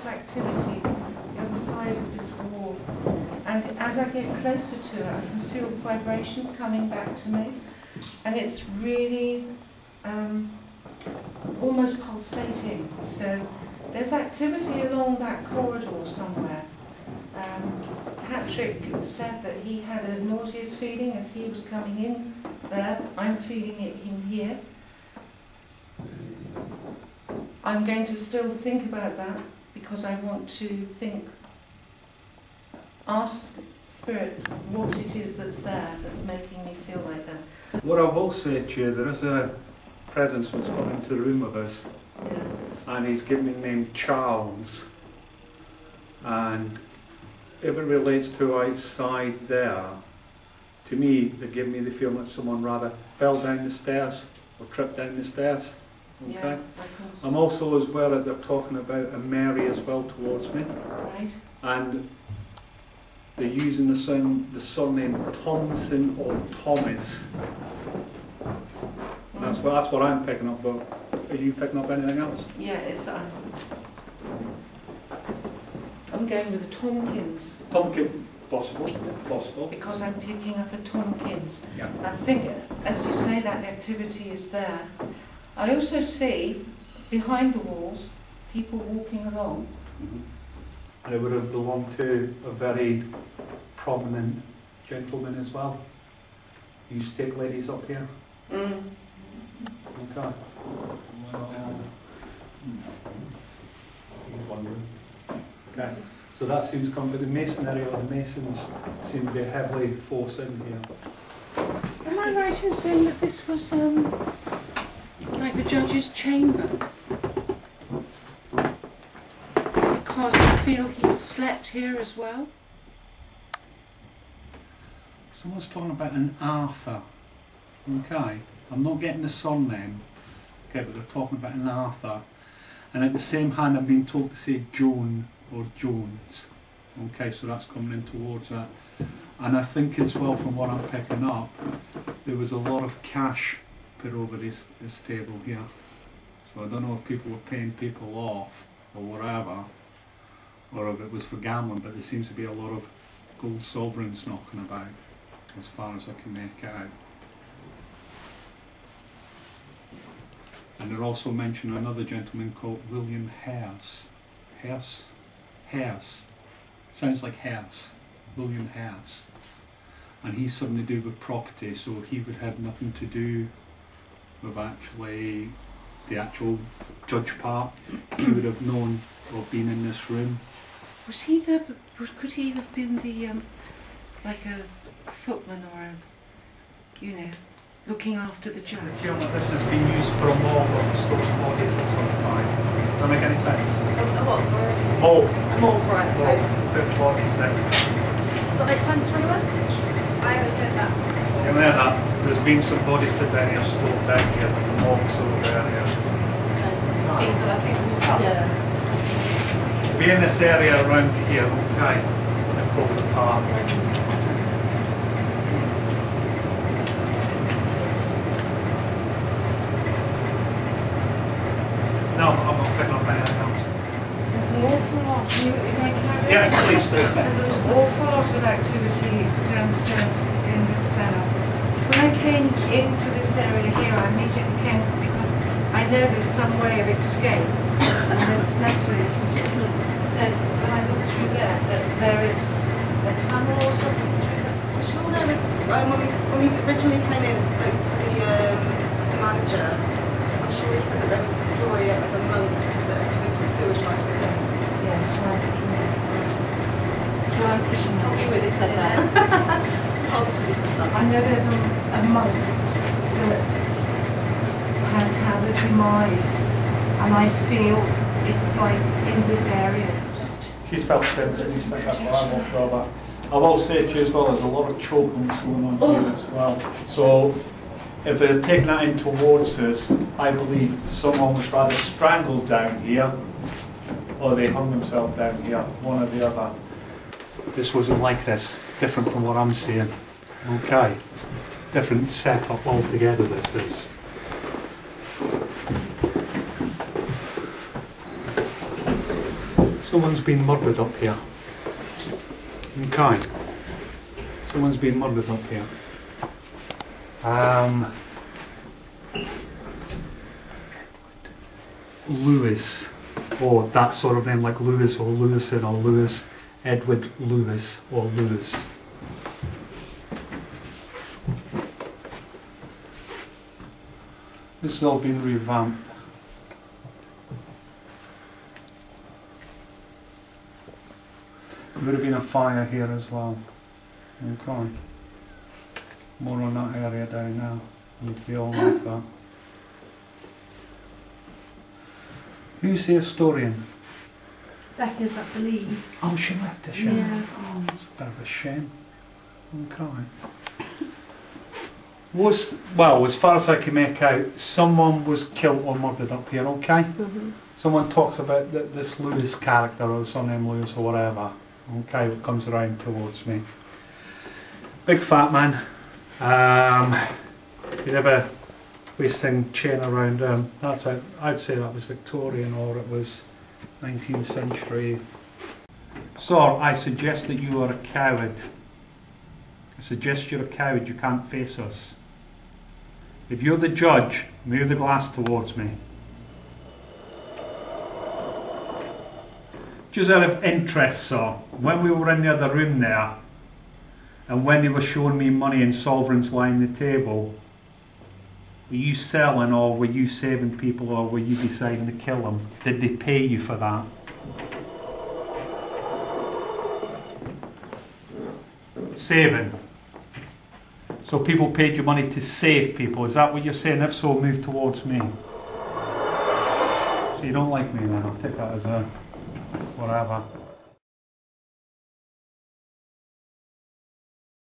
Activity the other side of this wall, and as I get closer to it I can feel vibrations coming back to me, and it's really almost pulsating. So there's activity along that corridor somewhere. Patrick said that he had a nauseous feeling as he was coming in there. I'm feeling it in here. I'm going to still think about that, because I want to ask Spirit what it is that's there that's making me feel like that. What I will say to you, there is a presence that's come into the room with us, and he's given me the name Charles, and if it relates to outside there, to me they give me the feeling that someone rather fell down the stairs or tripped down the stairs. Okay. I'm also as well that they're talking about a Mary as well towards me. Right. And they're using the surname Thompson or Thomas. That's what I'm picking up, but are you picking up anything else? Yeah, it's I'm going with a Tompkins. Tompkins, possible. Because I'm picking up a Tompkins. Yeah. I think, as you say, that activity is there. I also see, behind the walls, people walking along. And it would have belonged to a very prominent gentleman as well. You stick ladies up here. Okay. Okay. So that seems to come, but the masonry or the masons seem to be heavily forced in here. Am I right in saying that this was like the judge's chamber? Because I feel he slept here as well. Someone's talking about an Arthur. Okay. I'm not getting the surname. Okay, but they're talking about an Arthur. And at the same hand I'm being told to say Joan or Jones. Okay, so that's coming in towards that. And I think as well, from what I'm picking up, there was a lot of cash put over this table here. So I don't know if people were paying people off or whatever, or if it was for gambling, but there seems to be a lot of gold sovereigns knocking about, as far as I can make out. And they're also mentioning another gentleman called William Herse. Herse. Sounds like Herse. William Herse. And he's something to do with property, so he would have nothing to do with actually the actual judge part. He would have known or been in this room. Was he there? Could he have been the like a footman or a, you know, looking after the judge? I feel that this has been used for a morgue or for storing bodies at some time. Does that make any sense? What, sorry? Morgue. A morgue, right, okay. Put bodies there. Does that make sense to anyone? I haven't heard that. You know that there's been some bodies put down here, stored down here, but the morgue's over there. Okay. But I think Be in this area around here, okay, and call the park. No, I'm not picking up anything else. There's an awful lot. If I carry Yeah, please do. There's an awful lot of activity downstairs in this cellar. When I came into this area here, I immediately came because I know there's some way of escape, and it's naturally said when I look through there that there is a tunnel or something through there. I'm sure there was, when we originally came in and spoke to the manager, I'm sure he said that there was a story of a monk that had committed suicide with him. Yeah, that's why I'm picking it. That's why I'm picking it. He really said that. I know there's a monk that has had a demise, and I feel it's like in this area. She's felt symptoms, that's what I walked over. I will say to you as well, there's a lot of choking going on here as well. So if they're taking that in towards us, I believe someone was either strangled down here or they hung themselves down here, one or the other. This wasn't like this, different from what I'm seeing. Okay, different setup altogether this is. Someone's been murdered up here. Okay, someone's been murdered up here. Lewis, or that sort of name, like Lewis or Lewison or Lewis, Edward Lewis or Lewis. This has all been revamped. There would have been a fire here as well. Okay. More on that area down now. You'd be all like that. Who's the historian? Becca's had to leave. Oh, she left the shame. Yeah. Oh, that's a bit of a shame. Okay. Well, as far as I can make out, someone was killed or murdered up here, okay? Mm-hmm. Someone talks about this Lewis character or surname Lewis or whatever. Okay, what comes around towards me. Big fat man. You never wasting chain around him. That's it. I'd say that was Victorian or it was 19th century. Sir, I suggest that you are a coward. I suggest you're a coward. You can't face us. If you're the judge, move the glass towards me. Just out of interest, sir, when we were in the other room there, and when they were showing me money and sovereigns lying on the table, were you selling or were you saving people or were you deciding to kill them? Did they pay you for that? Saving. So people paid you money to save people, is that what you're saying? If so, move towards me. So you don't like me then, I'll take that as a whatever.